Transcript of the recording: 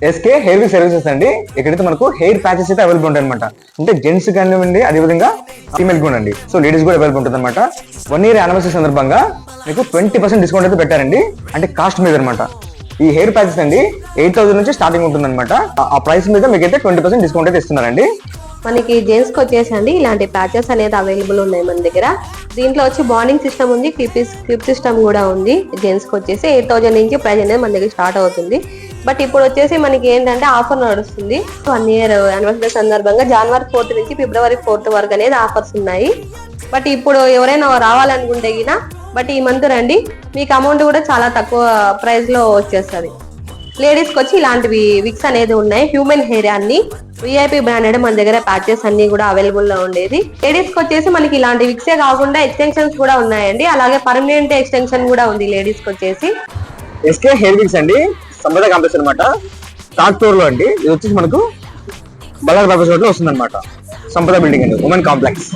SK hair services అండి. ఇక్కడైతే మనకు హెయిర్ ప్యాచెస్ అయితే అవైలబుల్ ఉంటాయి అనమాట. అంటే జెంట్స్ కానివ్వండి, అదేవిధంగా ఫీమేల్ కూడా అండి. సో లేడీస్ కూడా అవైలబుల్ ఉంటుంది అనమాట. 1 year యానివర్సరీ సందర్భంగా మీకు 20% డిస్కౌంట్ అయితే పెట్టారండి. అంటే కాస్ట్ మీద అనమాట. ఈ హెయిర్ ప్యాచెస్ అండి 8,000 నుంచి స్టార్టింగ్ ఉంటుంది అనమాట. ఆ ప్రైస్ మీద మీకు అయితే 20% డిస్కౌంట్ అయితే ఇస్తున్నారండి. మనకి జెంట్స్ కి వచ్చేసండి ఇలాంటి ప్యాచెస్ అనేది అవైలబుల్ ఉన్నాయి మన దగ్గర. దీంట్లో వచ్చి బాండింగ్ సిస్టమ్ ఉంది, క్లిప్ సిస్టమ్ కూడా ఉంది. జెంట్స్ కి వచ్చేసి 8,000 నుంచి ప్రైస్ అనేది మన దగ్గర స్టార్ట్ అవుతుంది. బట్ ఇప్పుడు వచ్చేసి మనకి ఏంటంటే ఆఫర్ నడుస్తుంది. 1 year యానివర్సరీ సందర్భంగా January 4th నుంచి February 4th వరకు అనేది ఆఫర్స్ ఉన్నాయి. బట్ ఇప్పుడు ఎవరైనా రావాలనుకుంటే గిన బట్ ఈ మంత్ రండి, మీకు అమౌంట్ కూడా చాలా తక్కువ ప్రైస్ లో వచ్చేస్తుంది. లేడీస్ కి వచ్చి ఇలాంటివి విక్స్ అనేది ఉన్నాయి. హ్యూమన్ హెయిర్ అన్ని విఐపి బ్రాండెడ్ మన దగ్గర ప్యాచెస్ అన్ని కూడా అవైలబుల్ లో ఉండేది. లేడీస్ కి వచ్చేసి మనకి ఇలాంటి విక్సే కాకుండా ఎక్స్టెన్షన్స్ కూడా ఉన్నాయండి. అలాగే పర్మనెంట్ ఎక్స్టెన్షన్ కూడా ఉంది లేడీస్ కి వచ్చేసి. ఎస్కే హెయిర్ విక్స్ అండి, సంపద కాంప్లెక్స్ అనమాట. థర్డ్ ఫ్లోర్ లో అండి. ఇది వచ్చేసి మనకు బల్లార్ బాబా రోడ్ లో వస్తుంది అనమాట. సంపద బిల్డింగ్ అండి, ఉమెన్ కాంప్లెక్స్.